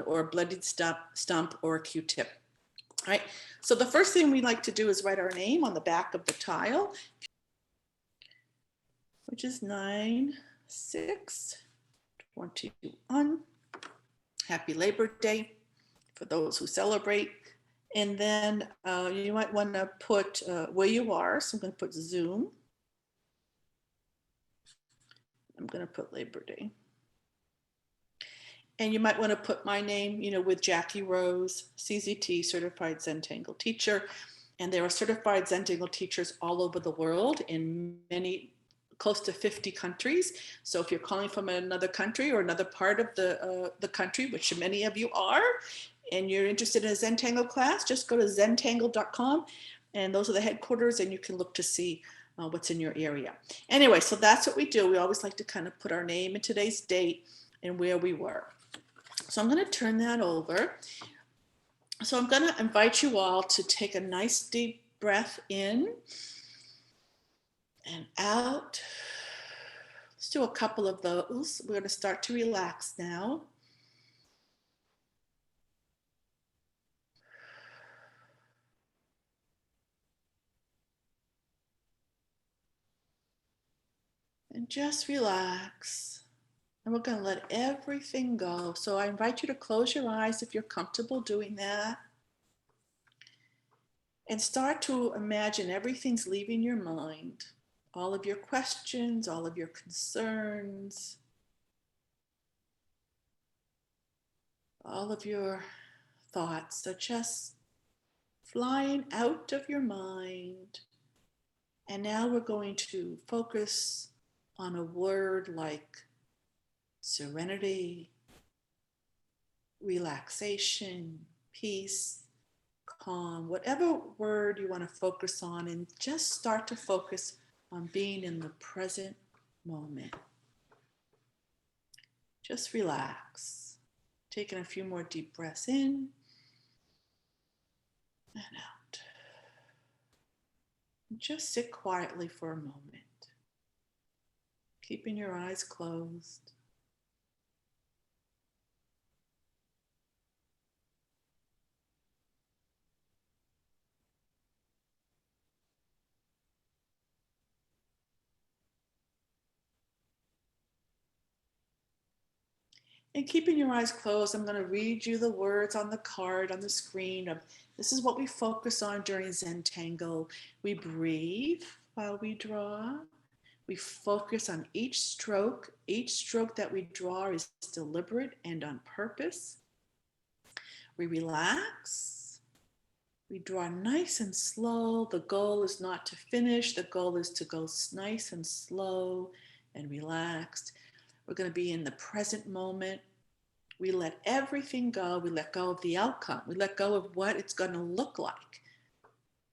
or a bloodied stump or a Q-tip. All right, so the first thing we like to do is write our name on the back of the tile, which is 9/6/21. Happy Labor Day for those who celebrate. And then you might want to put where you are. So I'm going to put Zoom. I'm going to put Labor Day. And you might want to put my name, with Jackie Rose, CZT, Certified Zentangle Teacher. And there are certified Zentangle teachers all over the world in close to 50 countries. So if you're calling from another country or another part of the country, which many of you are, and you're interested in a Zentangle class, just go to zentangle.com, and those are the headquarters, and you can look to see what's in your area. Anyway, so that's what we do. We always like to kind of put our name and today's date and where we were. So I'm going to turn that over. So I'm going to invite you all to take a nice deep breath in and out. Let's do a couple of those. We're going to start to relax now. And just relax. And we're going to let everything go. So I invite you to close your eyes if you're comfortable doing that. And start to imagine everything's leaving your mind. All of your questions, all of your concerns, all of your thoughts are just flying out of your mind. And now we're going to focus on a word like serenity, relaxation, peace, calm, whatever word you want to focus on, and just start to focus on being in the present moment. Just relax. Taking a few more deep breaths in and out. And just sit quietly for a moment, keeping your eyes closed. And keeping your eyes closed, I'm going to read you the words on the card on the screen of this is what we focus on during Zentangle. We breathe while we draw. We focus on each stroke. Each stroke that we draw is deliberate and on purpose. We relax. We draw nice and slow. The goal is not to finish. The goal is to go nice and slow and relaxed. We're going to be in the present moment. We let everything go. We let go of the outcome. We let go of what it's going to look like.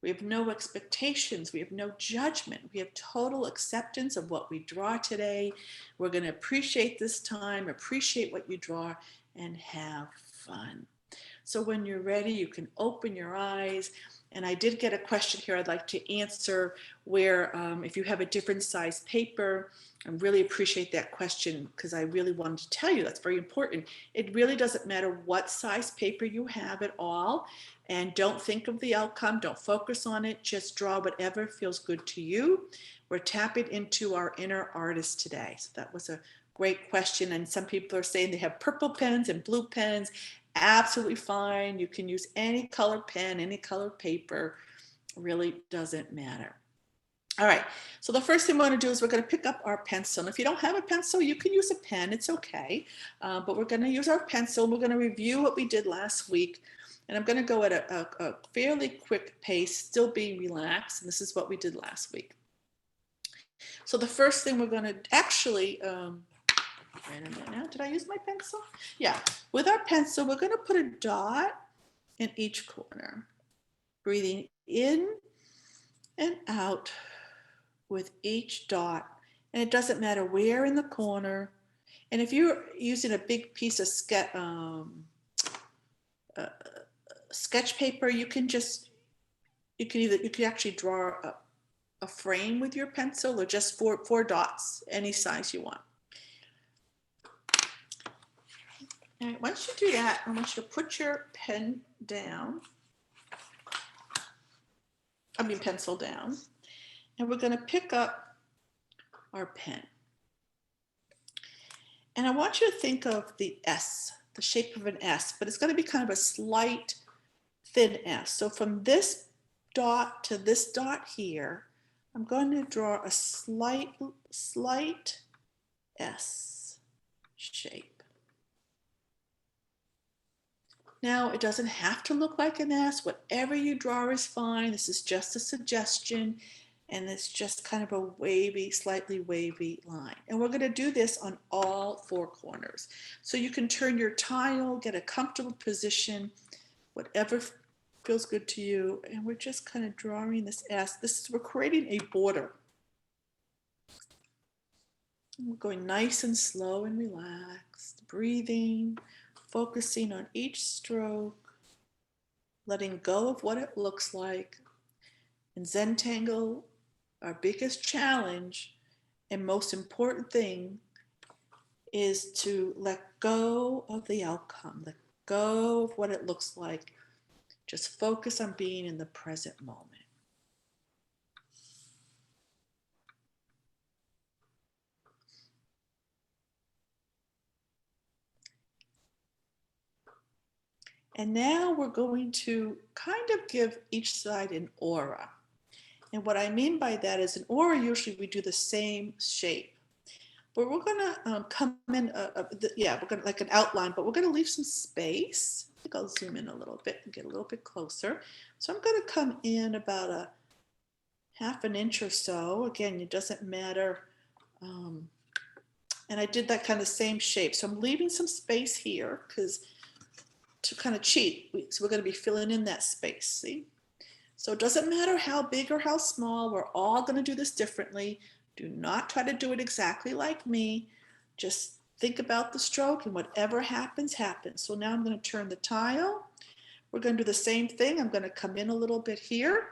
We have no expectations. We have no judgment. We have total acceptance of what we draw today. We're going to appreciate this time, appreciate what you draw, and have fun. So when you're ready, you can open your eyes. And I did get a question here I'd like to answer where if you have a different size paper, I really appreciate that question because I really wanted to tell you that's very important. It really doesn't matter what size paper you have at all. And don't think of the outcome. Don't focus on it. Just draw whatever feels good to you. We're tapping into our inner artist today. So that was a great question. And some people are saying they have purple pens and blue pens. Absolutely fine. You can use any color pen, any color paper. It really doesn't matter. All right, so the first thing we're going to do is we're going to pick up our pencil. And if you don't have a pencil, you can use a pen. It's okay. But we're going to use our pencil. We're going to review what we did last week. And I'm going to go at a fairly quick pace, still being relaxed. And this is what we did last week. So the first thing we're going to actually, wait a minute now, did I use my pencil? Yeah, with our pencil, we're going to put a dot in each corner, breathing in and out with each dot. And it doesn't matter where in the corner. And if you're using a big piece of sketch paper, you can actually draw a frame with your pencil or just four dots, any size you want. All right, once you do that, I want you to put your pen down. Pencil down. And we're going to pick up our pen. And I want you to think of the S, the shape of an S, but it's going to be kind of a slight, thin S. So from this dot to this dot here, I'm going to draw a slight S shape. Now, it doesn't have to look like an S. Whatever you draw is fine. This is just a suggestion, and it's just kind of a wavy, slightly wavy line. And we're going to do this on all four corners. So you can turn your tile, get a comfortable position, whatever feels good to you. And we're just kind of drawing this S. We're creating a border. And we're going nice and slow and relaxed, breathing, focusing on each stroke, letting go of what it looks like. In Zentangle, our biggest challenge and most important thing is to let go of the outcome, let go of what it looks like. Just focus on being in the present moment. And now we're going to kind of give each side an aura. And what I mean by that is an aura, usually we do the same shape. But we're going to come in, we're going to like an outline, but we're going to leave some space. I think I'll zoom in a little bit and get a little bit closer. So I'm going to come in about a half an inch or so. Again, it doesn't matter. And I did that kind of same shape. So I'm leaving some space here because to kind of cheat. So we're going to be filling in that space, see? So it doesn't matter how big or how small. We're all going to do this differently. Do not try to do it exactly like me. Just think about the stroke and whatever happens, happens. So now I'm going to turn the tile. We're going to do the same thing. I'm going to come in a little bit here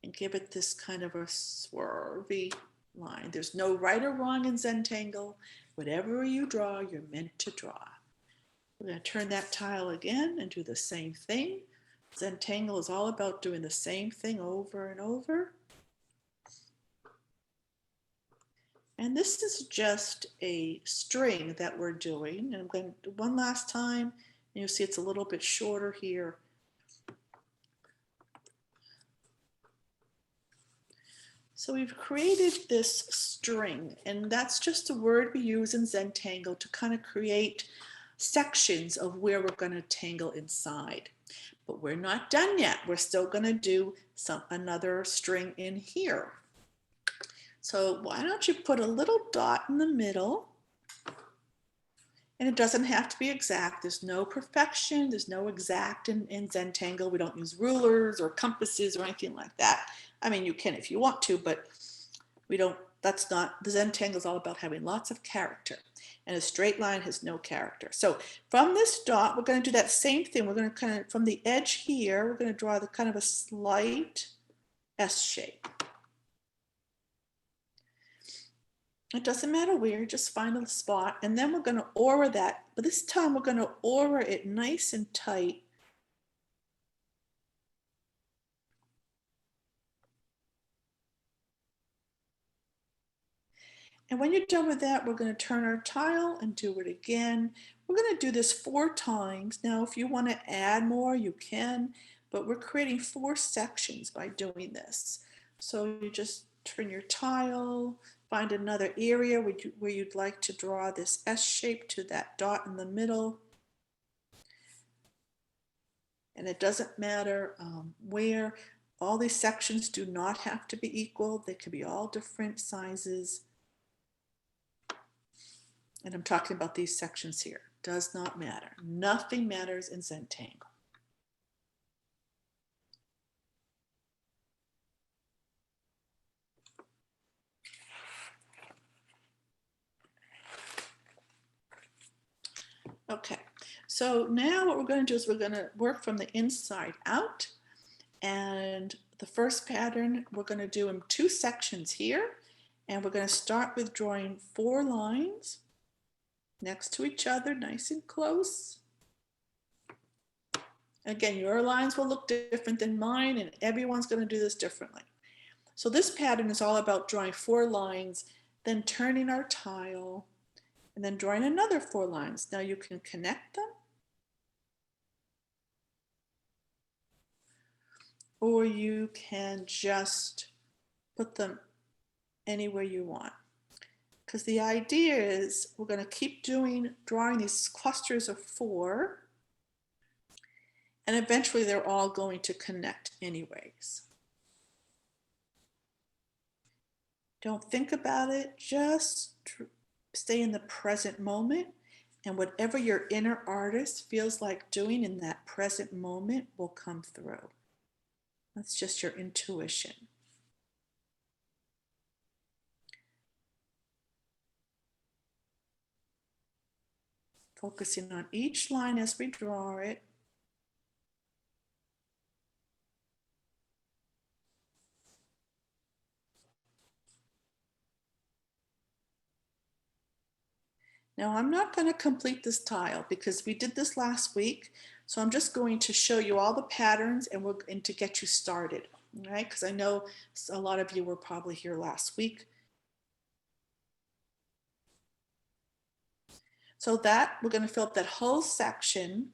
and give it this kind of a swervy line. There's no right or wrong in Zentangle. Whatever you draw, you're meant to draw. We're going to turn that tile again and do the same thing. Zentangle is all about doing the same thing over and over. And this is just a string that we're doing. And I'm going to do one last time. And you'll see it's a little bit shorter here. So we've created this string, and that's just a word we use in Zentangle to kind of create sections of where we're going to tangle inside. But we're not done yet. We're still going to do another string in here. So why don't you put a little dot in the middle? And it doesn't have to be exact. There's no perfection. There's no exact in Zentangle. We don't use rulers or compasses or anything like that. I mean, you can if you want to, but we don't. That's not, the Zentangle is all about having lots of character. And a straight line has no character. So from this dot, we're going to do that same thing. We're going to kind of, from the edge here, we're going to draw the kind of a slight S shape. It doesn't matter where, just find a spot. And then we're going to aura that. But this time we're going to aura it nice and tight. And when you're done with that, we're going to turn our tile and do it again. We're going to do this 4 times. Now, if you want to add more, you can, but we're creating 4 sections by doing this. So you just turn your tile, find another area where you'd like to draw this S shape to that dot in the middle. And it doesn't matter where. All these sections do not have to be equal. They could be all different sizes. And I'm talking about these sections here. Does not matter. Nothing matters in Zentangle. Okay, so now what we're going to do is we're going to work from the inside out. And the first pattern we're going to do in 2 sections here. And we're going to start with drawing 4 lines. next to each other, nice and close. Again, your lines will look different than mine, and everyone's going to do this differently. So this pattern is all about drawing 4 lines, then turning our tile, and then drawing another 4 lines. Now you can connect them, or you can just put them anywhere you want. Because the idea is we're going to keep drawing these clusters of 4, and eventually they're all going to connect anyways. Don't think about it, just stay in the present moment, and whatever your inner artist feels like doing in that present moment will come through. That's just your intuition. Focusing on each line as we draw it. Now I'm not going to complete this tile because we did this last week. So I'm just going to show you all the patterns and to get you started, right? Because I know a lot of you were probably here last week. So that we're going to fill up that whole section.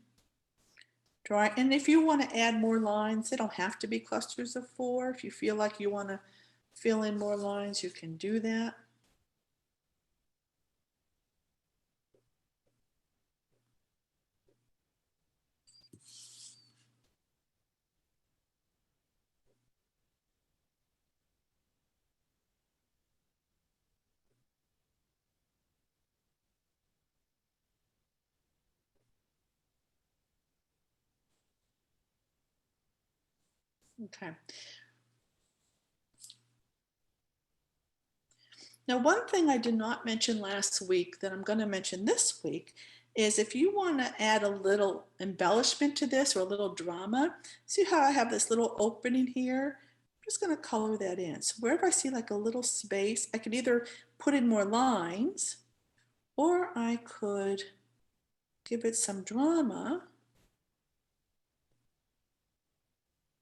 Drawing, and if you want to add more lines, they don't have to be clusters of 4. If you feel like you want to fill in more lines, you can do that. Okay. Now, one thing I did not mention last week that I'm going to mention this week is if you want to add a little embellishment to this or a little drama, see how I have this little opening here? I'm just going to color that in. So wherever I see like a little space, I could either put in more lines or I could give it some drama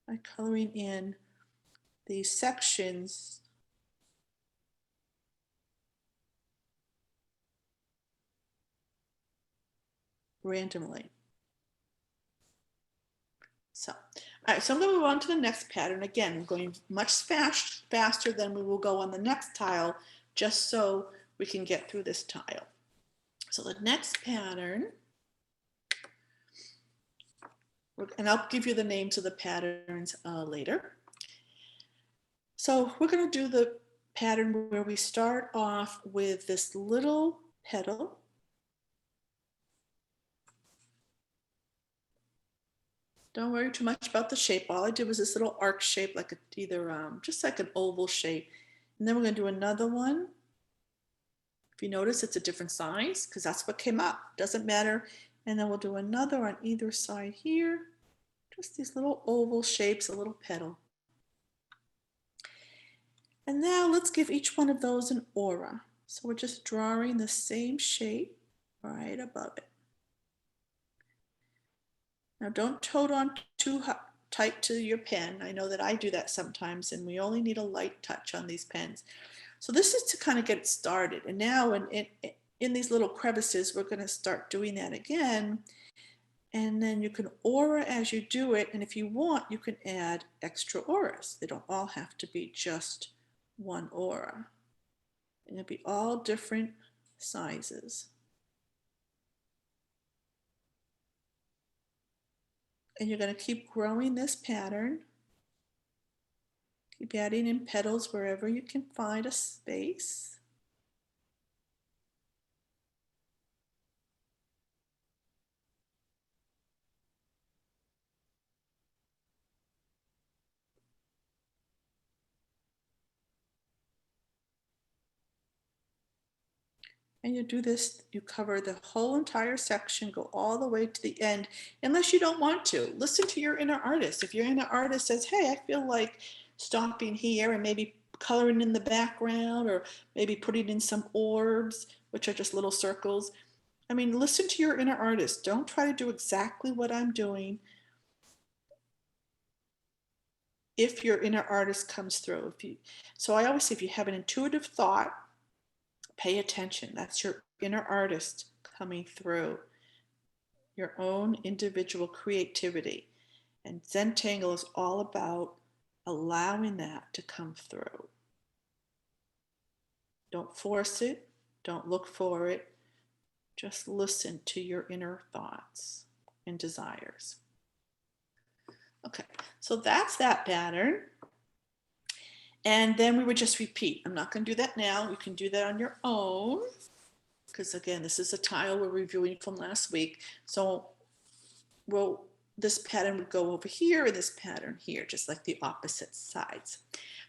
by coloring in these sections randomly. So, all right, so I'm going to move on to the next pattern. Again, I'm going much faster than we will go on the next tile, just so we can get through this tile. So the next pattern, and I'll give you the names of the patterns later. So we're going to do the pattern where we start off with this little petal. Don't worry too much about the shape. All I did was this little arc shape, like just like an oval shape. And then we're going to do another one. If you notice, it's a different size because that's what came up. Doesn't matter. And then we'll do another on either side here. Just these little oval shapes, a little petal. And now let's give each one of those an aura. So we're just drawing the same shape right above it. Now don't hold on too tight to your pen. I know that I do that sometimes, and we only need a light touch on these pens. So this is to kind of get it started. And now in these little crevices, we're going to start doing that again. And then you can aura as you do it. And if you want, you can add extra auras. They don't all have to be just one aura. And it'll be all different sizes. And you're going to keep growing this pattern. Keep adding in petals wherever you can find a space. And you do this, you cover the whole entire section, go all the way to the end, unless you don't want to. Listen to your inner artist. If your inner artist says, hey, I feel like stopping here and maybe coloring in the background or maybe putting in some orbs, which are just little circles, I mean, listen to your inner artist. Don't try to do exactly what I'm doing. If your inner artist comes through, so I always say, if you have an intuitive thought, pay attention. That's your inner artist coming through, your own individual creativity. And Zentangle is all about allowing that to come through. Don't force it. Don't look for it. Just listen to your inner thoughts and desires. Okay, so that's that pattern. And then we would just repeat. I'm not going to do that now. You can do that on your own, because again, this is a tile we're reviewing from last week. So this pattern would go over here and this pattern here, just like the opposite sides.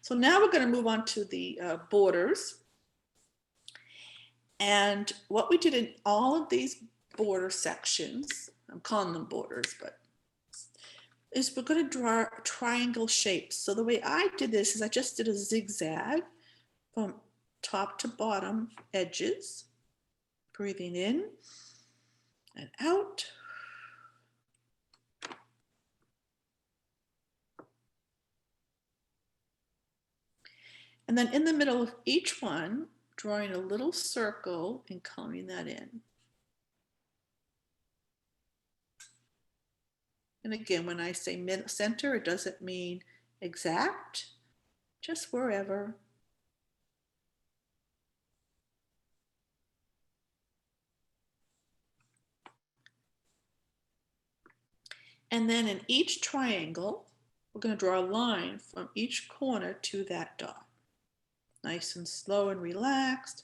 So now we're going to move on to the borders. And what we did in all of these border sections, I'm calling them borders, but is we're going to draw triangle shapes. So the way I did this is I just did a zigzag from top to bottom edges, breathing in and out. And then in the middle of each one, drawing a little circle and coloring that in. And again, when I say center, it doesn't mean exact, just wherever. And then in each triangle, we're going to draw a line from each corner to that dot. Nice and slow and relaxed,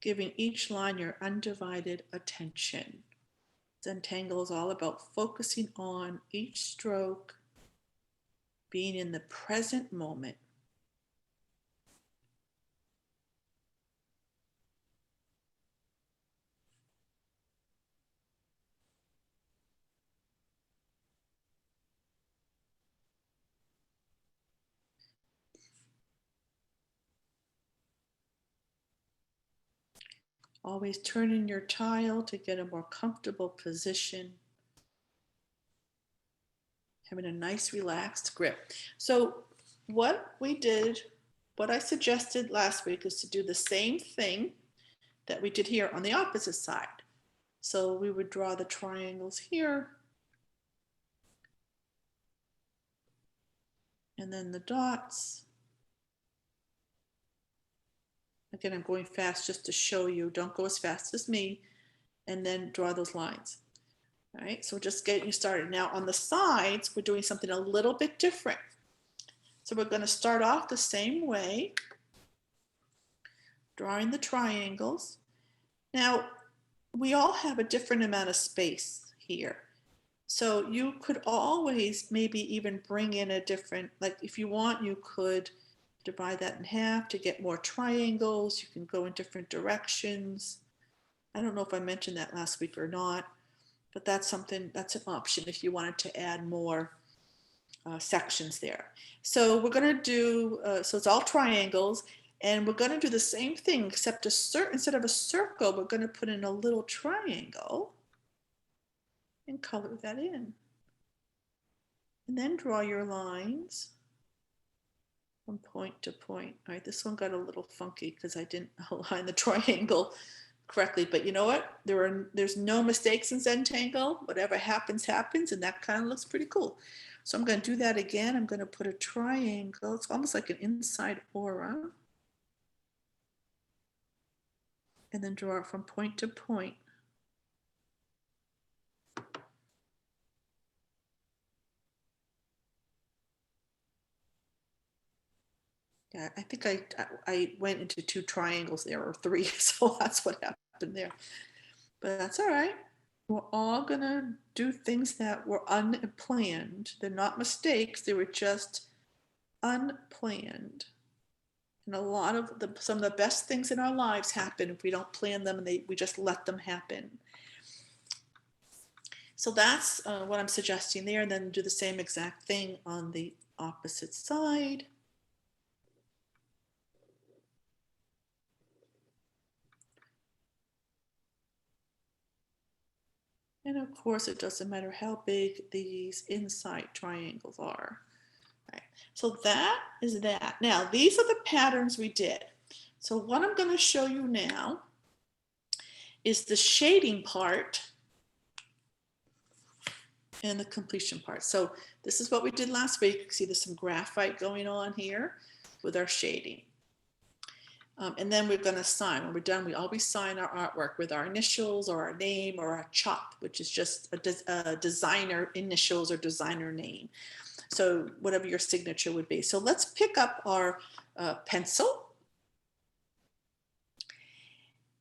giving each line your undivided attention. Zentangle is all about focusing on each stroke, being in the present moment. Always turning your tile to get a more comfortable position. Having a nice relaxed grip. So what I suggested last week is to do the same thing that we did here on the opposite side. So we would draw the triangles here, and then the dots. Again, I'm going fast just to show you. Don't go as fast as me, and then draw those lines. All right, so just getting you started. Now on the sides, we're doing something a little bit different. So we're going to start off the same way, drawing the triangles. Now, we all have a different amount of space here. So you could always maybe even bring in a different, like if you want, you could divide that in half to get more triangles. You can go in different directions. I don't know if I mentioned that last week or not, but that's an option if you wanted to add more sections there. So we're going to do, so it's all triangles, and we're going to do the same thing, except instead of a circle, we're going to put in a little triangle and color that in. And then draw your lines from point to point. All right, this one got a little funky because I didn't align the triangle correctly, but you know what? There's no mistakes in Zentangle. Whatever happens, happens, and that kind of looks pretty cool. So I'm going to do that again. I'm going to put a triangle. It's almost like an inside aura. And then draw it from point to point. Yeah, I think I went into 2 triangles there, or 3, so that's what happened there. But that's all right. We're all gonna do things that were unplanned. They're not mistakes, they were just unplanned. And some of the best things in our lives happen if we don't plan them and we just let them happen. So that's what I'm suggesting there, and then do the same exact thing on the opposite side. And of course, it doesn't matter how big these inside triangles are. Right. So that is that. Now, these are the patterns we did. So what I'm going to show you now is the shading part and the completion part. So this is what we did last week. You can see there's some graphite going on here with our shading. And then we're going to sign. When we're done, we always sign our artwork with our initials or our name or our chop, which is just a designer initials or designer name. So whatever your signature would be. So let's pick up our pencil.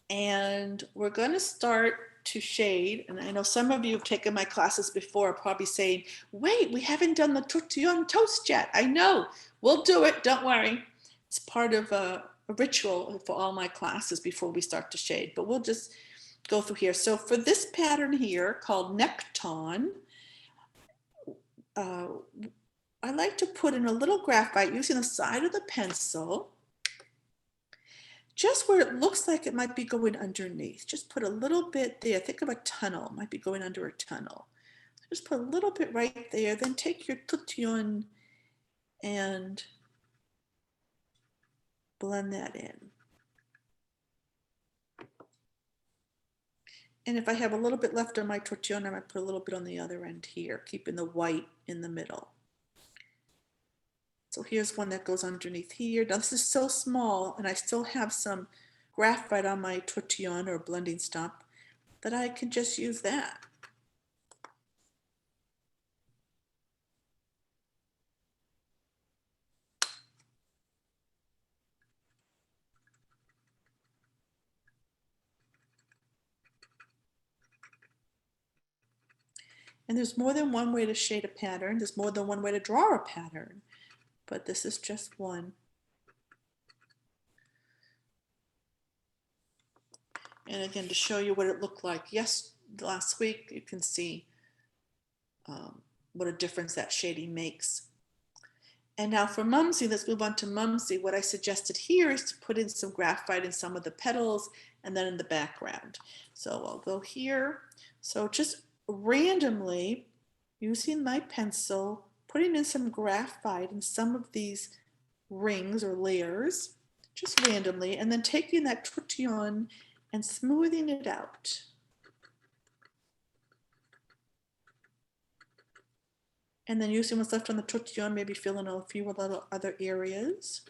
And we're going to start to shade. And I know some of you have taken my classes before, probably saying, wait, we haven't done the tortillon toast yet. I know, we'll do it, don't worry. It's part of a ritual for all my classes before we start to shade, but we'll just go through here. So for this pattern here called neckton, I like to put in a little graphite using the side of the pencil, just where it looks like it might be going underneath. Just put a little bit there. Think of a tunnel, it might be going under a tunnel. Just put a little bit right there, then take your tortillon and blend that in. And if I have a little bit left on my tortillon, I might put a little bit on the other end here, keeping the white in the middle. So here's one that goes underneath here. Now this is so small, and I still have some graphite on my tortillon or blending stump that I can just use that. And there's more than one way to shade a pattern. There's more than one way to draw a pattern, but this is just one. And again, to show you what it looked like last week, you can see what a difference that shading makes. And now for Mumsy, let's move on to Mumsy. What I suggested here is to put in some graphite in some of the petals and then in the background. So I'll go here. So just randomly using my pencil, putting in some graphite in some of these rings or layers, just randomly, and then taking that tortillon and smoothing it out. And then using what's left on the tortillon, maybe fill in a few little other areas.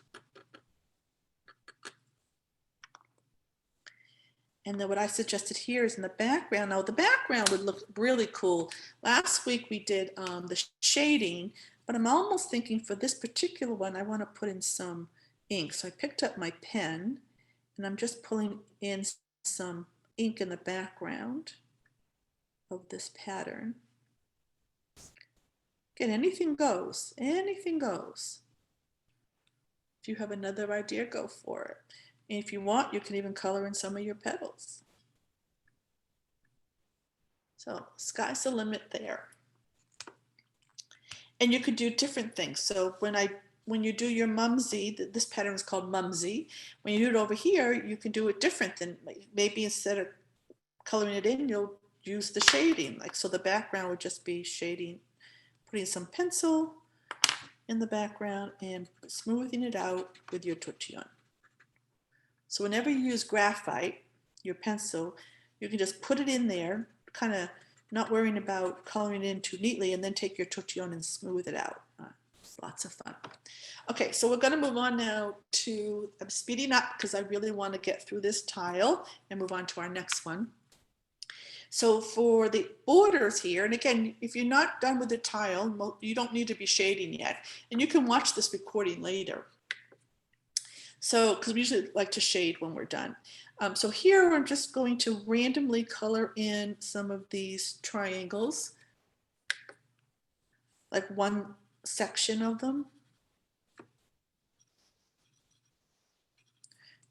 And then what I suggested here is in the background. Now the background would look really cool. Last week we did the shading, but I'm almost thinking for this particular one, I want to put in some ink. So I picked up my pen and I'm just pulling in some ink in the background of this pattern. Again, anything goes, anything goes. If you have another idea, go for it. And if you want, you can even color in some of your petals. So sky's the limit there. And you could do different things. So when you do your Mumsy, this pattern is called Mumsy. When you do it over here, you can do it different than maybe instead of coloring it in, you'll use the shading. Like so the background would just be shading, putting some pencil in the background and smoothing it out with your tortillon. So whenever you use graphite, your pencil, you can just put it in there, kind of not worrying about coloring it in too neatly, and then take your tortillon and smooth it out. Lots of fun. Okay, so we're going to move on now to, I'm speeding up because I really want to get through this tile and move on to our next one. So for the borders here, and again, if you're not done with the tile, you don't need to be shading yet, and you can watch this recording later. So, because we usually like to shade when we're done. So here I'm just going to randomly color in some of these triangles, like one section of them,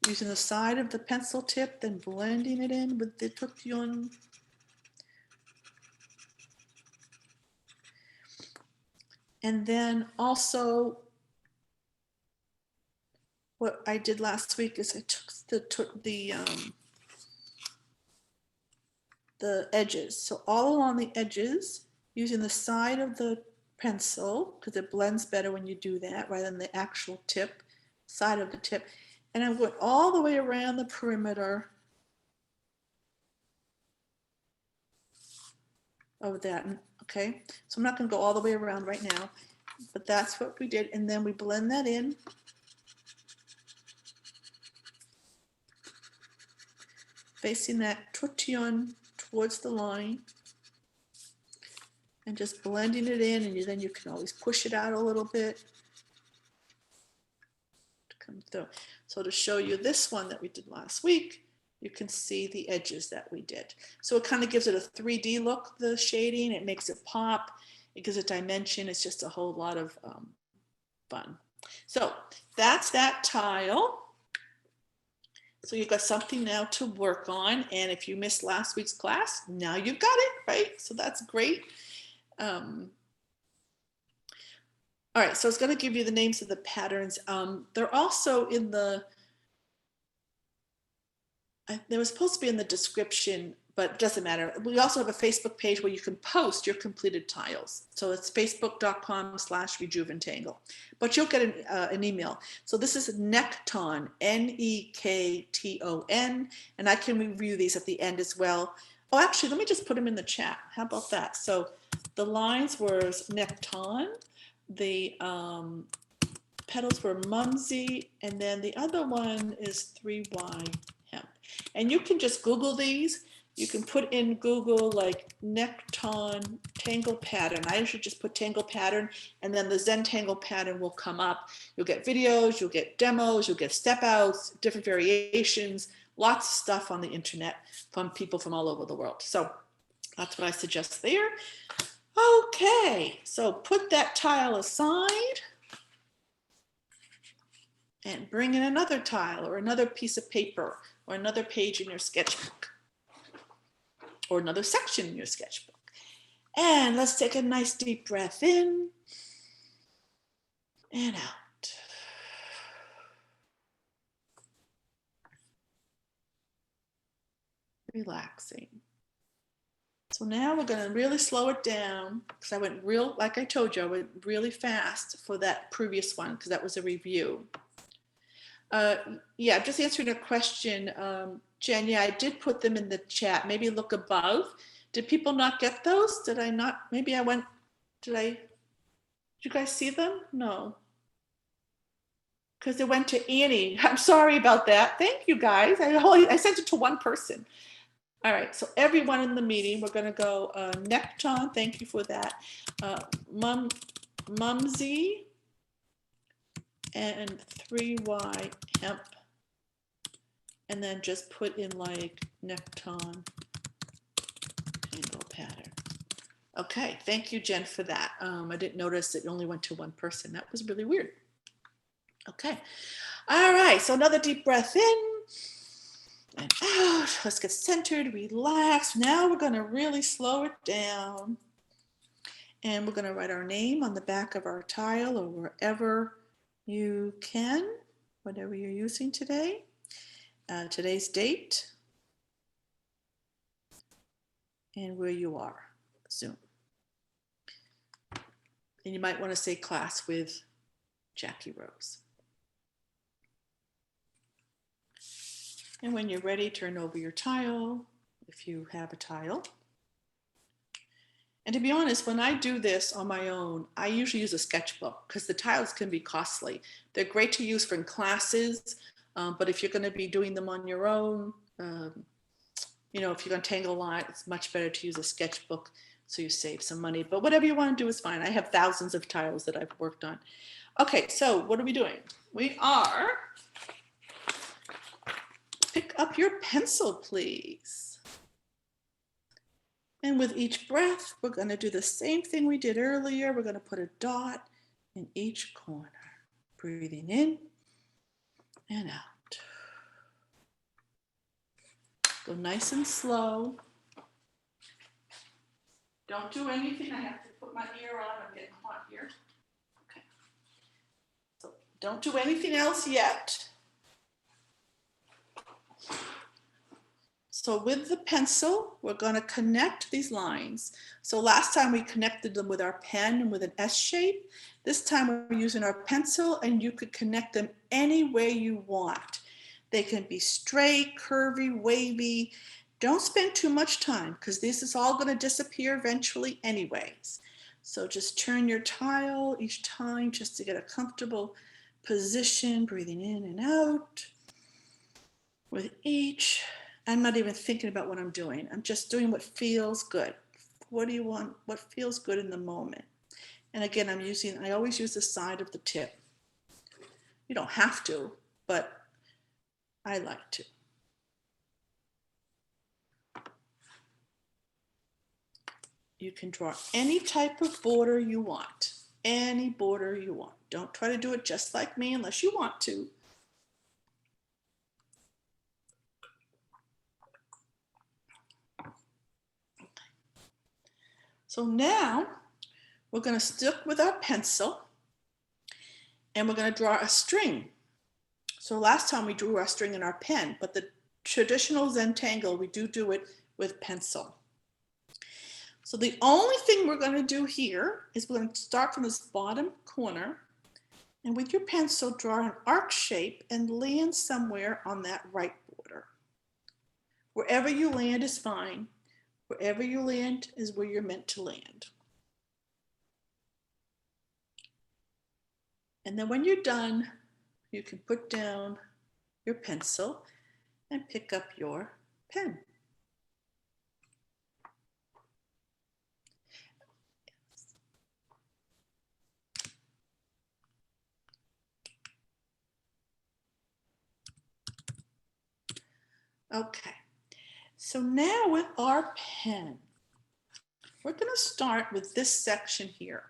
using the side of the pencil tip, then blending it in with the tortillon. And then also what I did last week is I took the edges. So all along the edges, using the side of the pencil, because it blends better when you do that rather than the actual tip, side of the tip. And I'm going all the way around the perimeter of that. Okay, so I'm not going to go all the way around right now, but that's what we did. And then we blend that in. Facing that tortillon towards the line. And just blending it in, and then you can always push it out a little bit to come through. So to show you this one that we did last week, you can see the edges that we did. So it kind of gives it a 3D look, the shading. It makes it pop. It gives it dimension. It's just a whole lot of fun. So that's that tile. So you've got something now to work on. And if you missed last week's class, now you've got it, right? So that's great. All right, so it's going to give you the names of the patterns. They're also in the, they were supposed to be in the description, but it doesn't matter. We also have a Facebook page where you can post your completed tiles. So it's facebook.com/rejuventangle, but you'll get an email. So this is Nekton, Nekton, and I can review these at the end as well. Oh, actually, let me just put them in the chat. How about that? So the lines were Nekton, the petals were Mumsy, and then the other one is 3Y hemp. And you can just Google these. You can put in Google like Nekton tangle pattern. I usually just put tangle pattern, and then the Zentangle pattern will come up. You'll get videos, you'll get demos, you'll get step outs, different variations, lots of stuff on the internet from people from all over the world. So that's what I suggest there. Okay, so put that tile aside and bring in another tile or another piece of paper or another page in your sketchbook or another section in your sketchbook. And let's take a nice deep breath in and out. Relaxing. So now we're going to really slow it down because I went like I told you, I went really fast for that previous one because that was a review. Yeah, just answering a question, Jen, yeah, I did put them in the chat. Maybe look above. Did people not get those? Did I not? Maybe I went, did you guys see them? No. Because it went to Annie. I'm sorry about that. Thank you guys. I sent it to one person. All right, so everyone in the meeting, we're going to go Nekton, thank you for that, Mumsy, and 3Y hemp, and then just put in like Nekton tangle pattern. Okay, thank you, Jen, for that. I didn't notice it only went to one person. That was really weird. Okay, all right, so another deep breath in. And out. Let's get centered, relax. Now we're going to really slow it down. And we're going to write our name on the back of our tile or wherever you can, whatever you're using today. Today's date and where you are, Zoom. And you might want to say class with Jackie Rose. And when you're ready, turn over your tile, if you have a tile. And to be honest, when I do this on my own, I usually use a sketchbook because the tiles can be costly. They're great to use for in classes, but if you're going to be doing them on your own, you know, if you're going to tangle a lot, it's much better to use a sketchbook so you save some money. But whatever you want to do is fine. I have thousands of tiles that I've worked on. Okay, so what are we doing? We are... Pick up your pencil, please. And with each breath, we're going to do the same thing we did earlier. We're going to put a dot in each corner. Breathing in and out. Go nice and slow. Don't do anything. I have to put my ear on. I'm getting hot here. Okay. So don't do anything else yet. So with the pencil, we're going to connect these lines. So last time we connected them with our pen and with an S shape. This time we're using our pencil, and you could connect them any way you want. They can be straight, curvy, wavy. Don't spend too much time because this is all going to disappear eventually anyways. So just turn your tile each time just to get a comfortable position, breathing in and out. With each, I'm not even thinking about what I'm doing. I'm just doing what feels good. What do you want? What feels good in the moment? And again, I always use the side of the tip. You don't have to, but I like to. You can draw any type of border you want. Any border you want. Don't try to do it just like me unless you want to. So now we're going to stick with our pencil and we're going to draw a string. So last time we drew our string in our pen, but the traditional Zentangle, we do it with pencil. So the only thing we're going to do here is we're going to start from this bottom corner, and with your pencil draw an arc shape and land somewhere on that right border. Wherever you land is fine. Wherever you land is where you're meant to land. And then when you're done, you can put down your pencil and pick up your pen. Okay, so now with our pen, we're going to start with this section here.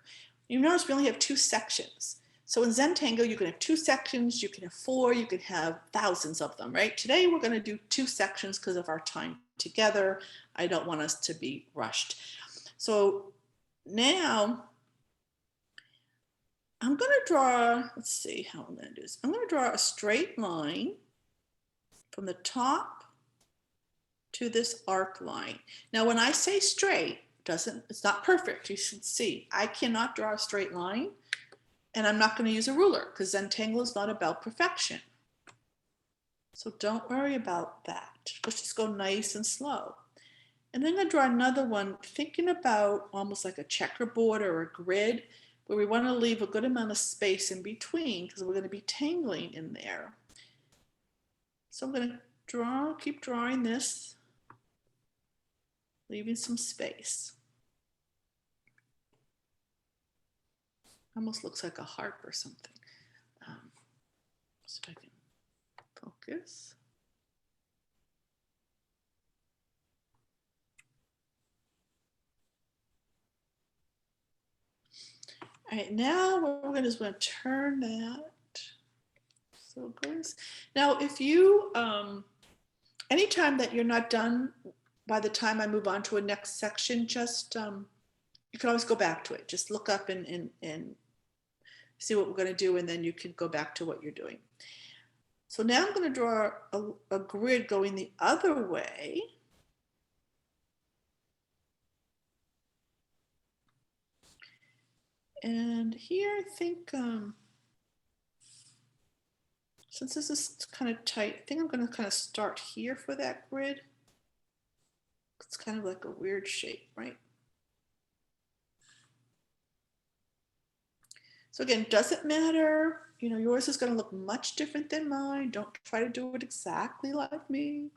You notice we only have 2 sections. So in Zentangle, you can have 2 sections, you can have 4, you can have thousands of them, right? Today, we're going to do 2 sections because of our time together. I don't want us to be rushed. So now I'm going to draw, let's see how I'm going to do this. I'm going to draw a straight line from the top to this arc line. Now, when I say straight, it's not perfect. You should see, I cannot draw a straight line, and I'm not going to use a ruler because Zentangle is not about perfection. So don't worry about that. Let's just go nice and slow. And then I'm going to draw another one, thinking about almost like a checkerboard or a grid, where we want to leave a good amount of space in between because we're going to be tangling in there. So I'm going to keep drawing this, leaving some space. Almost looks like a harp or something. So I can focus. All right, now we're just going to turn that. So good. Now, if you, anytime that you're not done, by the time I move on to a next section, just, you can always go back to it. Just look up and see what we're going to do, and then you can go back to what you're doing. So now I'm going to draw a grid going the other way. And here I think, since this is kind of tight, I think I'm going to kind of start here for that grid. It's kind of like a weird shape, right? So again, doesn't matter, you know, yours is going to look much different than mine. Don't try to do it exactly like me.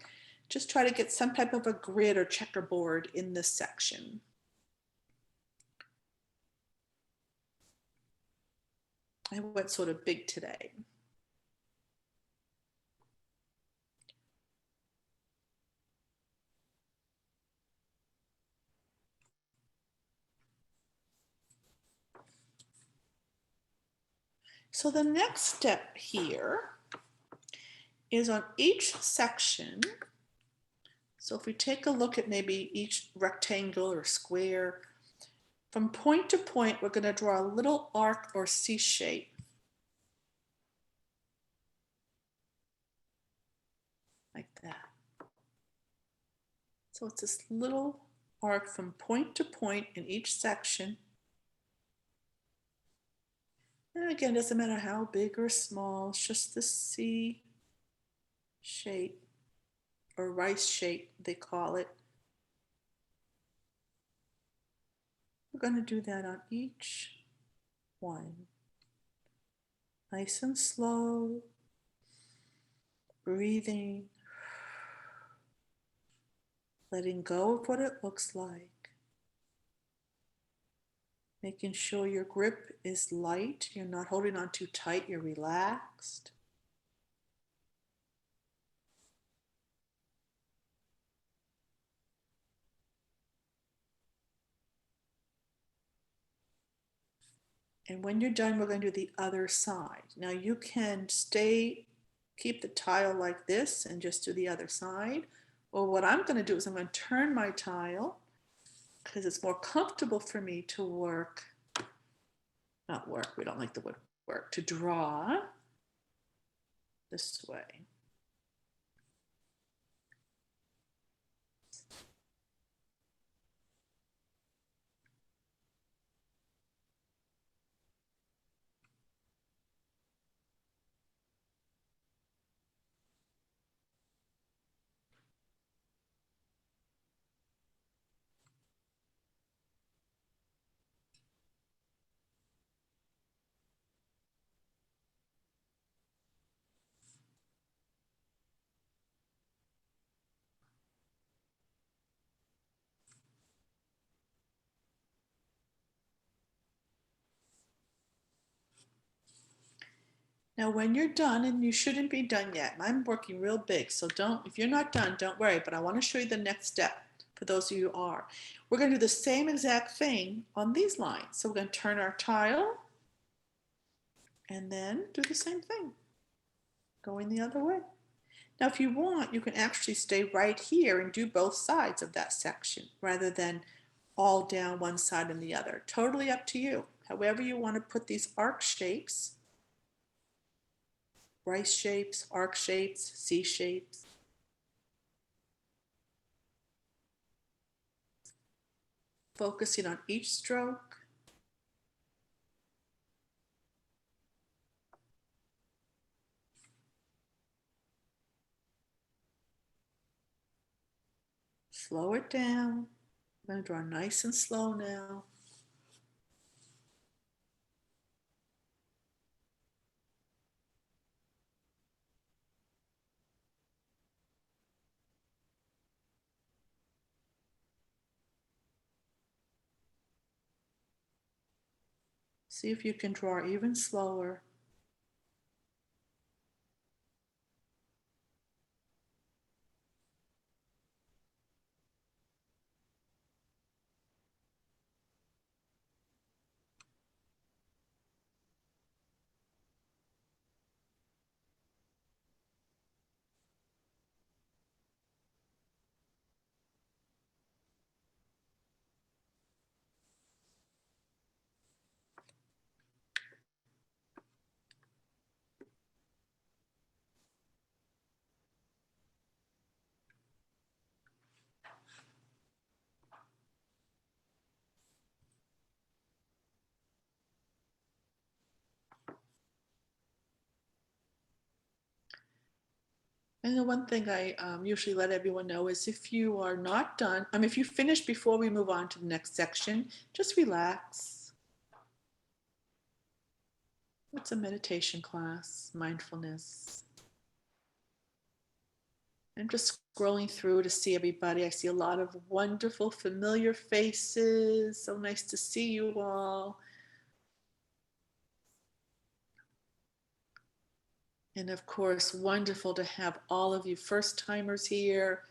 Just try to get some type of a grid or checkerboard in this section. I went sort of big today. So the next step here is on each section. So if we take a look at maybe each rectangle or square, from point to point, we're going to draw a little arc or C shape. Like that. So it's this little arc from point to point in each section. And again, it doesn't matter how big or small, it's just the C shape or rice shape, they call it. We're going to do that on each one. Nice and slow, breathing, letting go of what it looks like, making sure your grip is light, you're not holding on too tight, you're relaxed. And when you're done, we're going to do the other side. Now you can keep the tile like this and just do the other side. Or what I'm going to do is I'm going to turn my tile because it's more comfortable for me to not work, we don't like the word work, to draw this way. Now, when you're done, and you shouldn't be done yet, I'm working real big, so if you're not done, don't worry, but I want to show you the next step for those of you who are. We're going to do the same exact thing on these lines. So we're going to turn our tile and then do the same thing, going the other way. Now, if you want, you can actually stay right here and do both sides of that section rather than all down one side and the other. Totally up to you. However you want to put these arc shapes, rice shapes, arc shapes, C shapes. Focusing on each stroke. Slow it down. I'm going to draw nice and slow now. See if you can draw even slower. And the one thing I usually let everyone know is if you are not done, if you finish before we move on to the next section, just relax. It's a meditation class, mindfulness. I'm just scrolling through to see everybody. I see a lot of wonderful, familiar faces. So nice to see you all. And of course, wonderful to have all of you first timers here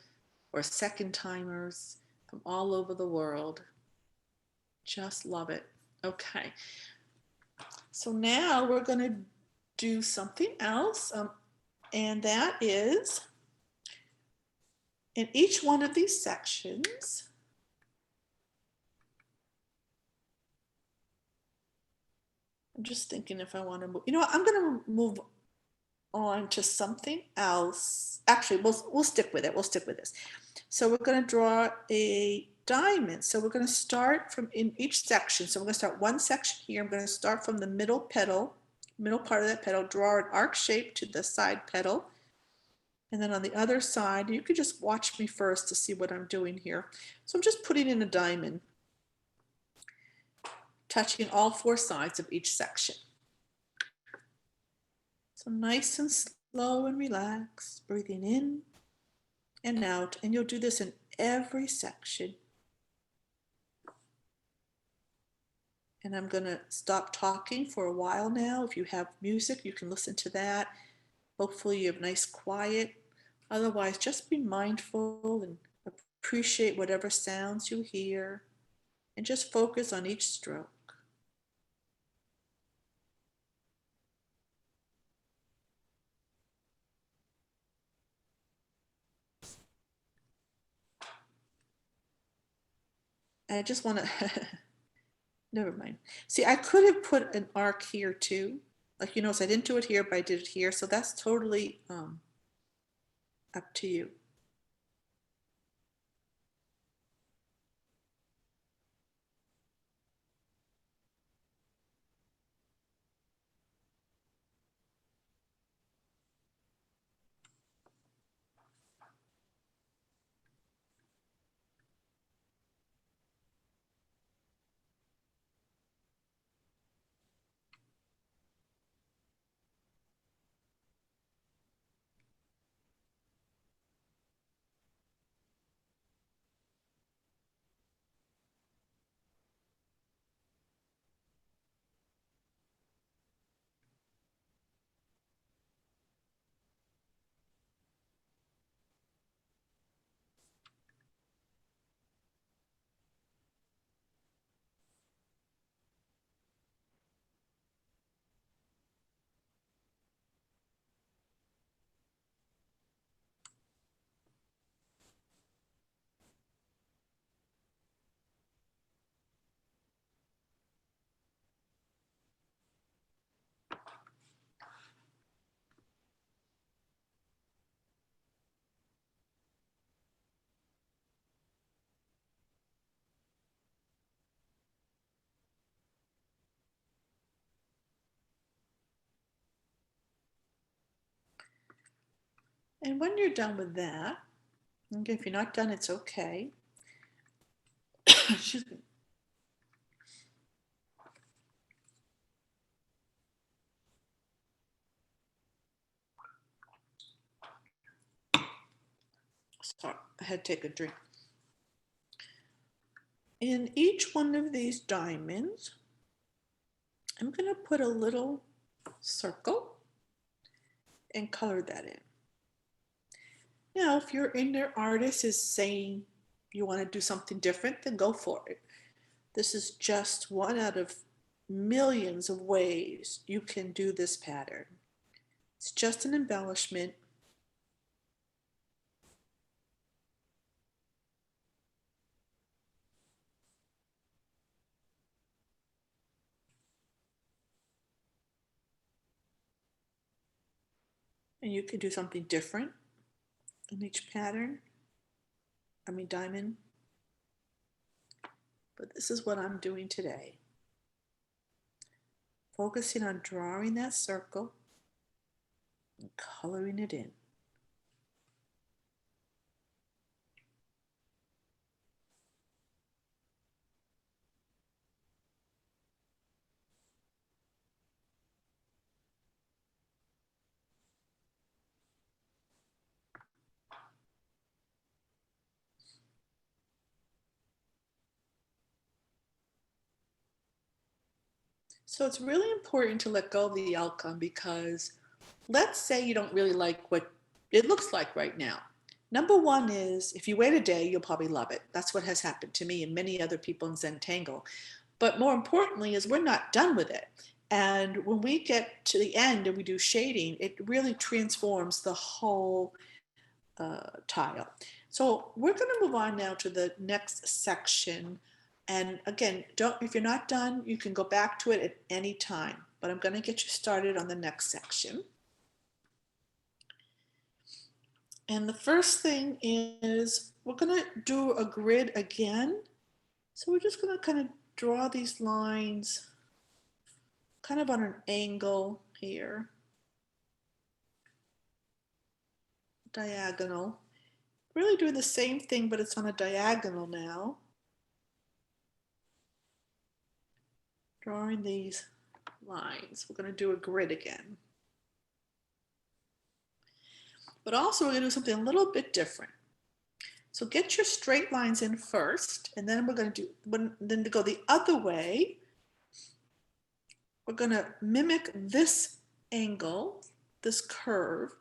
or second timers from all over the world. Just love it. Okay. So now we're going to do something else. And that is in each one of these sections, I'm just thinking if I want to move, I'm going to move on to something else. Actually, we'll stick with it. We'll stick with this. So we're going to draw a diamond. So we're going to start from in each section. So we're going to start one section here. I'm going to start from the middle petal, middle part of that petal, draw an arc shape to the side petal. And then on the other side, you could just watch me first to see what I'm doing here. So I'm just putting in a diamond, touching all four sides of each section. So nice and slow and relaxed, breathing in and out. And you'll do this in every section. And I'm going to stop talking for a while now. If you have music, you can listen to that. Hopefully you have nice quiet. Otherwise, just be mindful and appreciate whatever sounds you hear and just focus on each stroke. And I just want to, never mind. See, I could have put an arc here too. Like you notice I didn't do it here, but I did it here. So that's totally up to you. And when you're done with that, okay, if you're not done, it's okay. Excuse me. Sorry, I had to take a drink. In each one of these diamonds, I'm going to put a little circle and color that in. Now, if your inner artist is saying you want to do something different, then go for it. This is just one out of millions of ways you can do this pattern. It's just an embellishment. And you can do something different in each pattern. Diamond. But this is what I'm doing today. Focusing on drawing that circle and coloring it in. So it's really important to let go of the outcome because let's say you don't really like what it looks like right now. Number one is if you wait a day, you'll probably love it. That's what has happened to me and many other people in Zentangle. But more importantly is we're not done with it. And when we get to the end and we do shading, it really transforms the whole tile. So we're going to move on now to the next section. And again, if you're not done, you can go back to it at any time. But I'm going to get you started on the next section. And the first thing is we're going to do a grid again. So we're just going to kind of draw these lines kind of on an angle here, diagonal. Really doing the same thing, but it's on a diagonal now. Drawing these lines. We're going to do a grid again. But also we're going to do something a little bit different. So get your straight lines in first, and then we're going to do, then to go the other way, we're going to mimic this angle, this curve,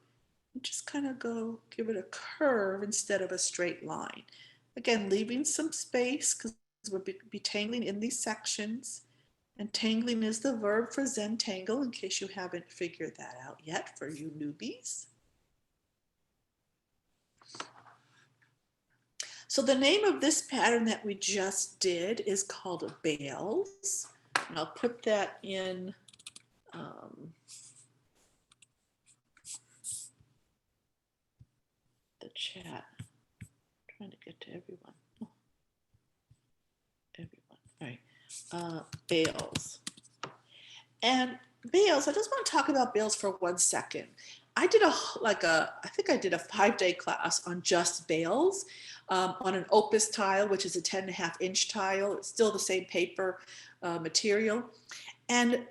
and just kind of go give it a curve instead of a straight line. Again, leaving some space because we'll be tangling in these sections. And tangling is the verb for Zentangle, in case you haven't figured that out yet for you newbies. So the name of this pattern that we just did is called bales. And I'll put that in the chat. I'm trying to get to everyone. Oh. Everyone. All right. Bales. And bales, I just want to talk about bales for 1 second. I did I think I did a 5-day class on just bales on an opus tile, which is a 10.5-inch tile. It's still the same paper material. And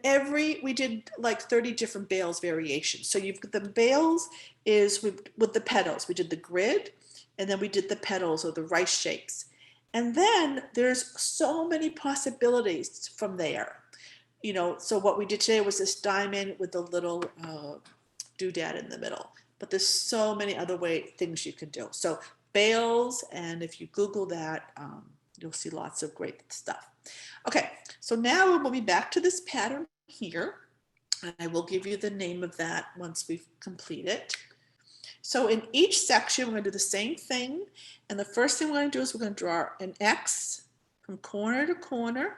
we did like 30 different bales variations. So you've got the bales is with the petals. We did the grid, and then we did the petals or the rice shapes. And then there's so many possibilities from there. You know, so what we did today was this diamond with a little doodad in the middle. But there's so many other things you can do. So bales, and if you Google that, you'll see lots of great stuff. Okay, so now we'll be back to this pattern here. And I will give you the name of that once we've completed it. So in each section, we're going to do the same thing. And the first thing we're going to do is we're going to draw an X from corner to corner.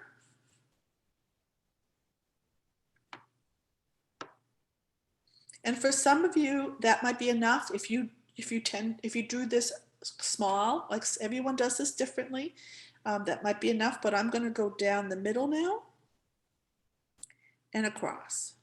And for some of you, that might be enough. If you do this small, like everyone does this differently, that might be enough. But I'm going to go down the middle now and across.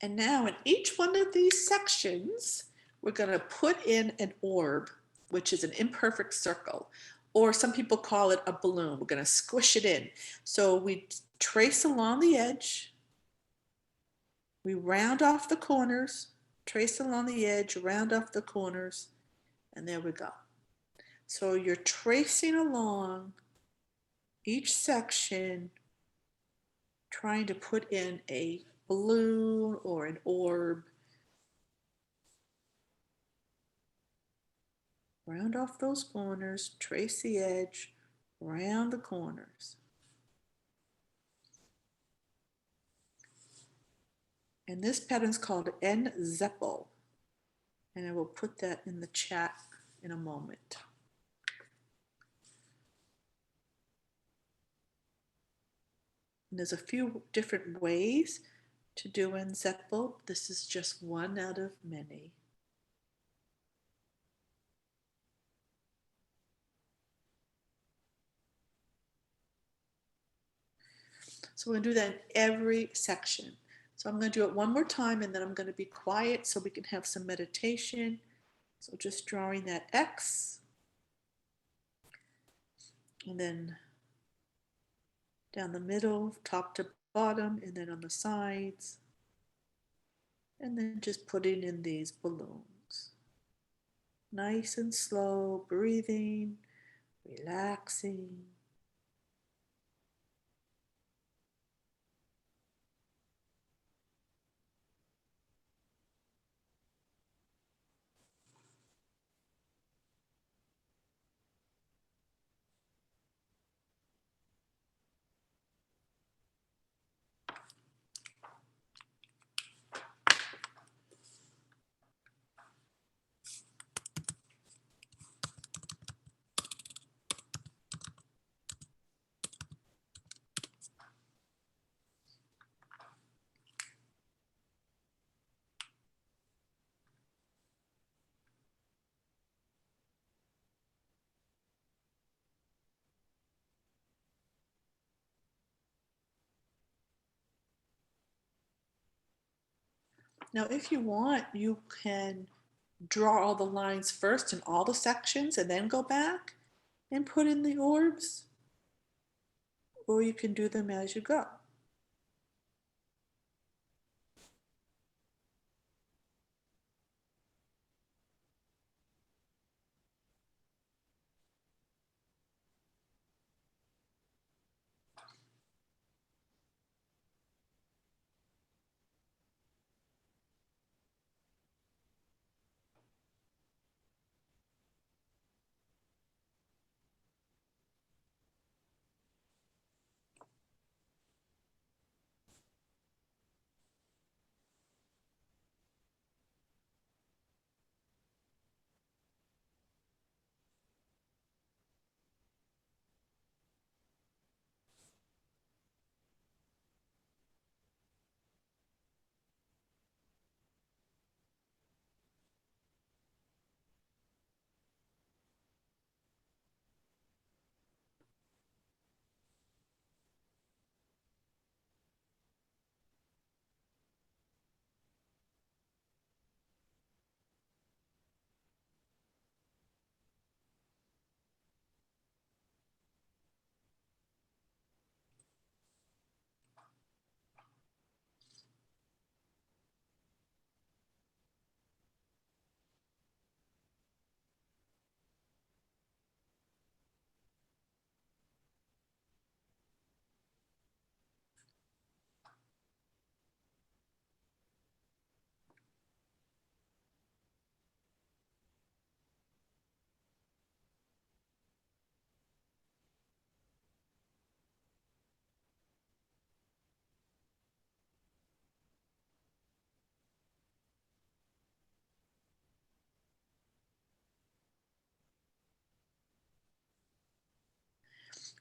And now in each one of these sections, we're going to put in an orb, which is an imperfect circle, or some people call it a balloon. We're going to squish it in. So we trace along the edge, we round off the corners, trace along the edge, round off the corners, and there we go. So you're tracing along each section, trying to put in a balloon or an orb. Round off those corners, trace the edge, round the corners. And this pattern is called N-Zeppel. And I will put that in the chat in a moment. And there's a few different ways to do N-Zeppel. This is just one out of many. So we're going to do that in every section. So I'm going to do it one more time, and then I'm going to be quiet so we can have some meditation. So just drawing that X, and then down the middle, top to bottom, and then on the sides, and then just putting in these balloons. Nice and slow, breathing, relaxing. Now, if you want, you can draw all the lines first in all the sections and then go back and put in the orbs, or you can do them as you go.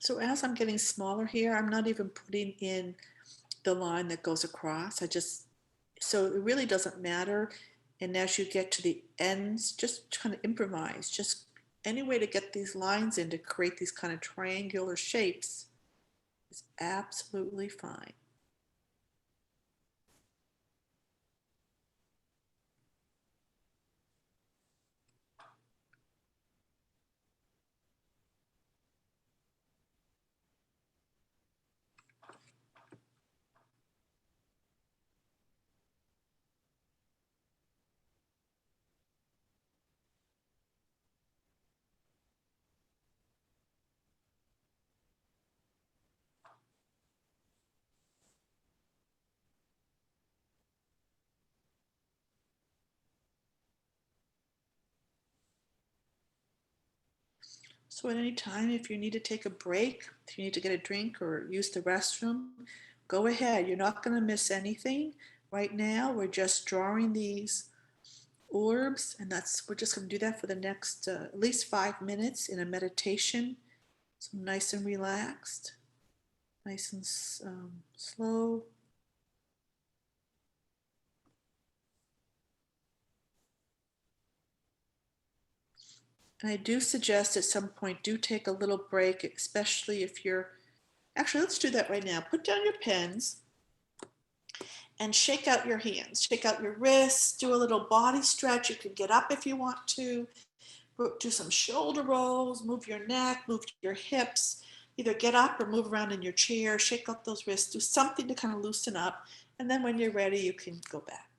So as I'm getting smaller here, I'm not even putting in the line that goes across. So it really doesn't matter. And as you get to the ends, just kind of improvise. Just any way to get these lines in to create these kind of triangular shapes is absolutely fine. So at any time, if you need to take a break, if you need to get a drink or use the restroom, go ahead. You're not going to miss anything. Right now, we're just drawing these orbs, and we're just going to do that for the next at least 5 minutes in a meditation. So nice and relaxed, nice and slow. And I do suggest at some point do take a little break, especially if you're actually, let's do that right now. Put down your pens and shake out your hands, shake out your wrists, do a little body stretch. You can get up if you want to, do some shoulder rolls, move your neck, move your hips, either get up or move around in your chair, shake up those wrists, do something to kind of loosen up. And then when you're ready, you can go back.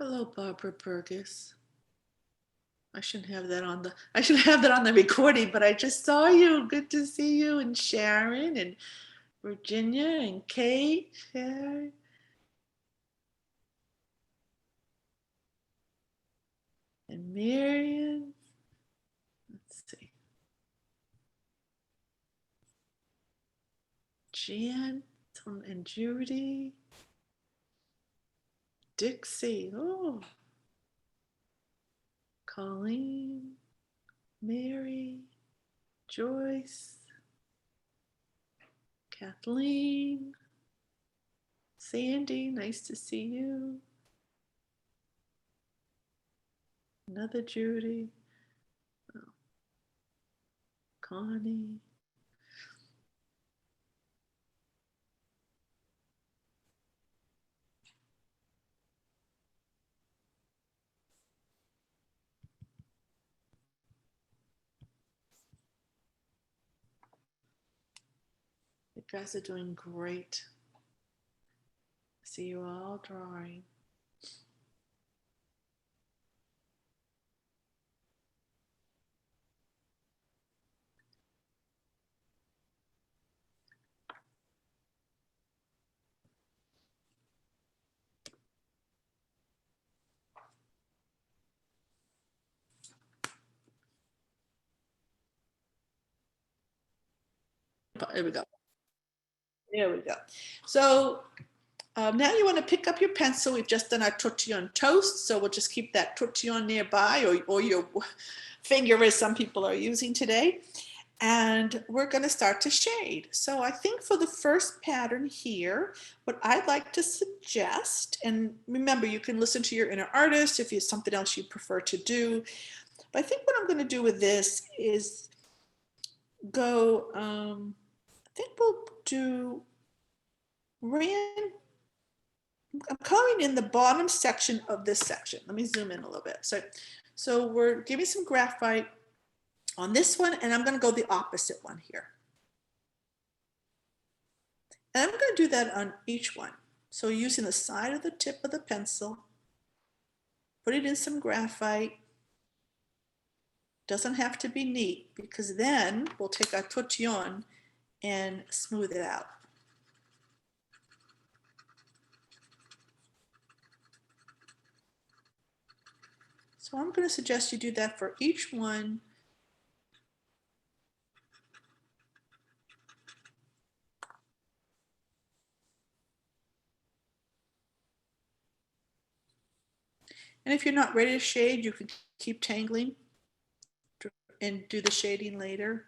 Hello, Barbara Burgess. I shouldn't have that on the recording, but I just saw you. Good to see you, and Sharon and Virginia and Kate, Sharon and Marion. Let's see. Jan and Judy. Dixie. Oh, Colleen, Mary, Joyce, Kathleen, Sandy. Nice to see you. Another Judy. Oh, Connie. You guys are doing great. See you all drawing. There we go. There we go. So now you want to pick up your pencil. We've just done our tortillon toast, so we'll just keep that tortillon nearby, or your finger, as some people are using today. And we're going to start to shade. So I think for the first pattern here, what I'd like to suggest, and remember, you can listen to your inner artist if there's something else you prefer to do. But I think what I'm going to do with this is go, I think we'll do Rand. I'm coloring in the bottom section of this section. Let me zoom in a little bit. So we're giving some graphite on this one, and I'm going to go the opposite one here. And I'm going to do that on each one. So using the side of the tip of the pencil, put it in some graphite. Doesn't have to be neat, because then we'll take our tortillon and smooth it out. So I'm going to suggest you do that for each one. And if you're not ready to shade, you can keep tangling and do the shading later.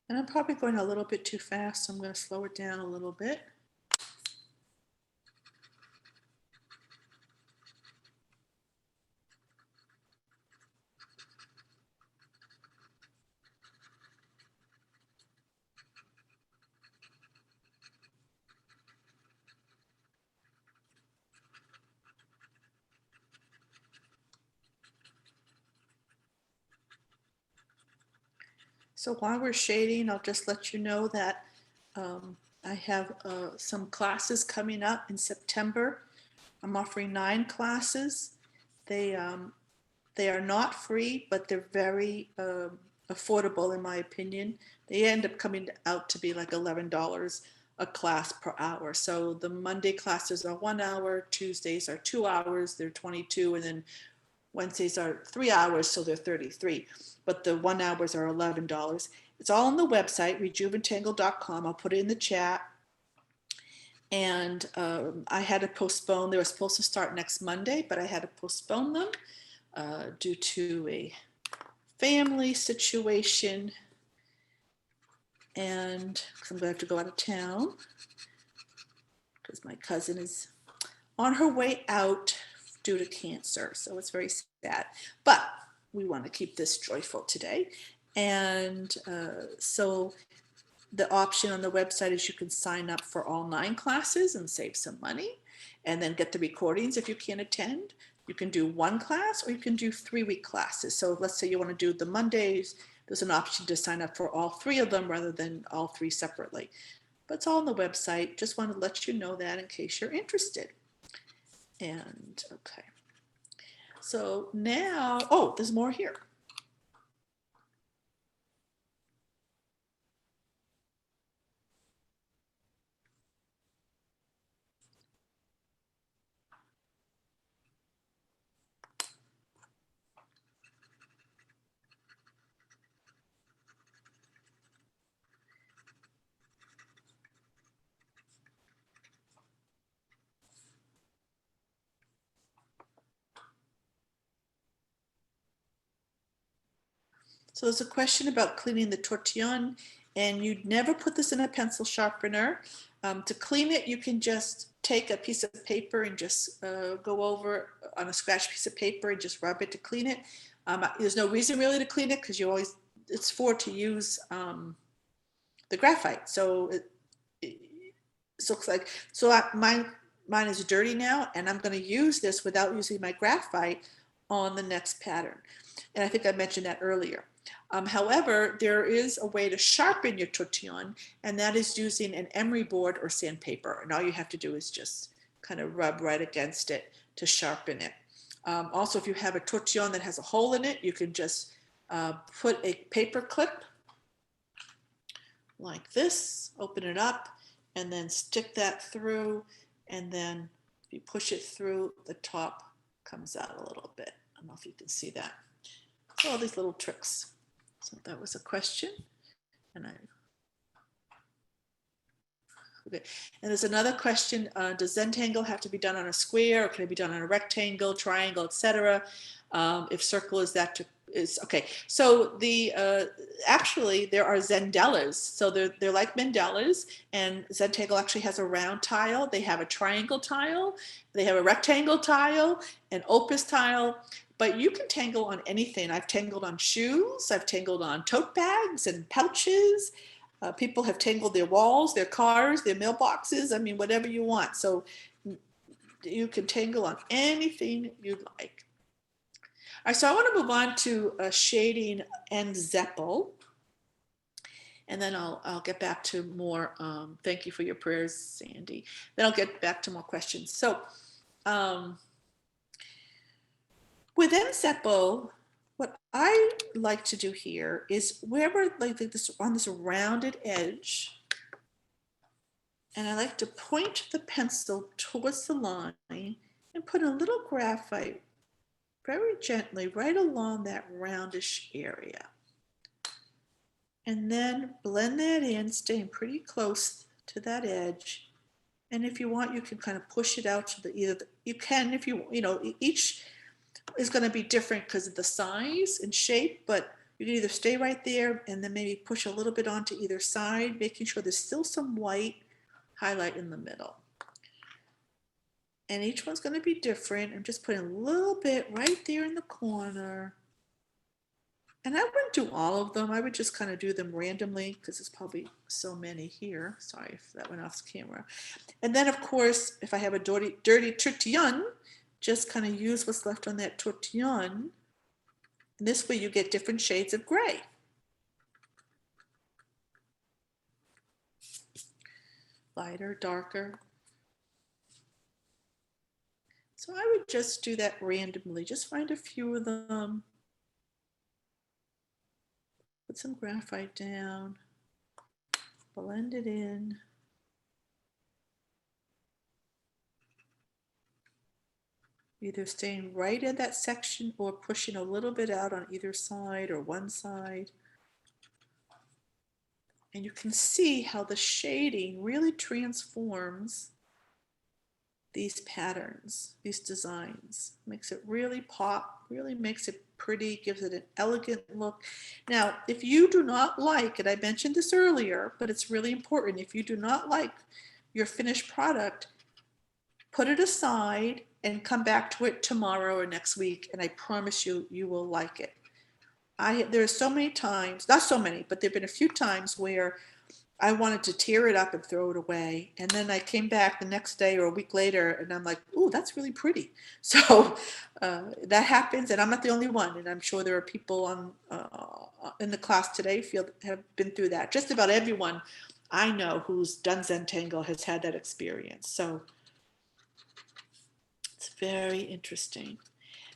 And I'm probably going a little bit too fast, so I'm going to slow it down a little bit. So while we're shading, I'll just let you know that I have some classes coming up in September. I'm offering 9 classes. They are not free, but they're very affordable in my opinion. They end up coming out to be like $11 a class per hour. So the Monday classes are 1 hour, Tuesdays are 2 hours, they're 22, and then Wednesdays are 3 hours, so they're 33. But the 1 hours are $11. It's all on the website, rejuventangle.com. I'll put it in the chat. And I had to postpone. They were supposed to start next Monday, but I had to postpone them due to a family situation. And I'm going to have to go out of town because my cousin is on her way out due to cancer. So it's very sad. But we want to keep this joyful today. And so the option on the website is you can sign up for all 9 classes and save some money and then get the recordings if you can't attend. You can do 1 class or you can do 3-week classes. So let's say you want to do the Mondays, there's an option to sign up for all 3 of them rather than all 3 separately. But it's all on the website. Just want to let you know that in case you're interested. And okay. So now, oh, there's more here. So there's a question about cleaning the tortillon, and you'd never put this in a pencil sharpener. To clean it, you can just take a piece of paper and just go over on a scratch piece of paper and just rub it to clean it. There's no reason really to clean it because you always, it's for to use the graphite. So it looks like, so mine is dirty now, and I'm going to use this without using my graphite on the next pattern. And I think I mentioned that earlier. However, there is a way to sharpen your tortillon, and that is using an emery board or sandpaper. And all you have to do is just kind of rub right against it to sharpen it. Also, if you have a tortillon that has a hole in it, you can just put a paper clip like this, open it up, and then stick that through, and then if you push it through, the top comes out a little bit. I don't know if you can see that. So all these little tricks. So that was a question, and okay. And there's another question: does Zentangle have to be done on a square, or can it be done on a rectangle, triangle, etc.? If circle is that is okay. So the actually there are Zendellas, so they're like mandalas, and Zentangle actually has a round tile. They have a triangle tile, they have a rectangle tile, an opus tile. But you can tangle on anything. I've tangled on shoes, I've tangled on tote bags and pouches. People have tangled their walls, their cars, their mailboxes. I mean, whatever you want. So you can tangle on anything you'd like. All right, so I want to move on to shading and Zeppel. And then I'll get back to more. Thank you for your prayers, Sandy. Then I'll get back to more questions. So within Zeppel, what I like to do here is wherever like this on this rounded edge, and I like to point the pencil towards the line and put a little graphite very gently right along that roundish area. And then blend that in, staying pretty close to that edge. And if you want, you can kind of push it out to the either, you can if you know, each is going to be different because of the size and shape, but you can either stay right there and then maybe push a little bit onto either side, making sure there's still some white highlight in the middle. And each one's going to be different. I'm just putting a little bit right there in the corner. And I wouldn't do all of them. I would just kind of do them randomly because there's probably so many here. Sorry if that went off camera. And then, of course, if I have a dirty tortillon, just kind of use what's left on that tortillon. And this way you get different shades of gray. Lighter, darker. So I would just do that randomly. Just find a few of them. Put some graphite down. Blend it in. Either staying right in that section or pushing a little bit out on either side or one side. And you can see how the shading really transforms these patterns, these designs. Makes it really pop, really makes it pretty, gives it an elegant look. Now, if you do not like, and I mentioned this earlier, but it's really important, if you do not like your finished product, put it aside and come back to it tomorrow or next week, and I promise you, you will like it. There are so many times, not so many, but there have been a few times where I wanted to tear it up and throw it away. And then I came back the next day or a week later and I'm like, ooh, that's really pretty. So that happens, and I'm not the only one. And I'm sure there are people in the class today have been through that. Just about everyone I know who's done Zentangle has had that experience. So it's very interesting.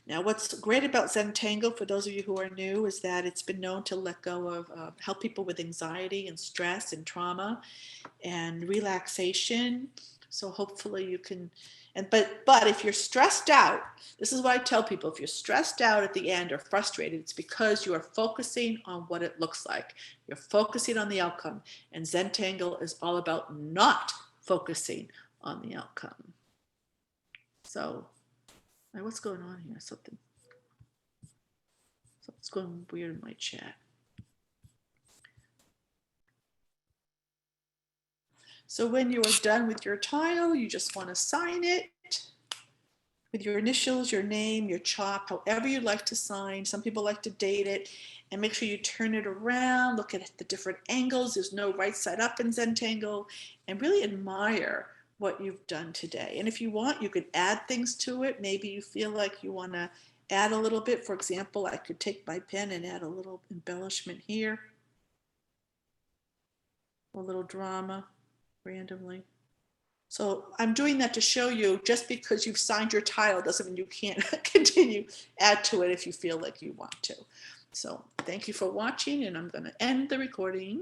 Now, what's great about Zentangle, for those of you who are new, is that it's been known to let go of, help people with anxiety and stress and trauma and relaxation. So hopefully you can, but if you're stressed out, this is what I tell people, if you're stressed out at the end or frustrated, it's because you are focusing on what it looks like. You're focusing on the outcome. And Zentangle is all about not focusing on the outcome. So, what's going on here? Something's going weird in my chat. So when you are done with your tile, you just want to sign it with your initials, your name, your chop, however you like to sign. Some people like to date it, and make sure you turn it around, look at the different angles. There's no right side up in Zentangle, and really admire what you've done today. And if you want, you could add things to it. Maybe you feel like you want to add a little bit. For example, I could take my pen and add a little embellishment here, a little drama randomly. So I'm doing that to show you, just because you've signed your tile doesn't mean you can't continue, add to it if you feel like you want to. So thank you for watching, and I'm going to end the recording.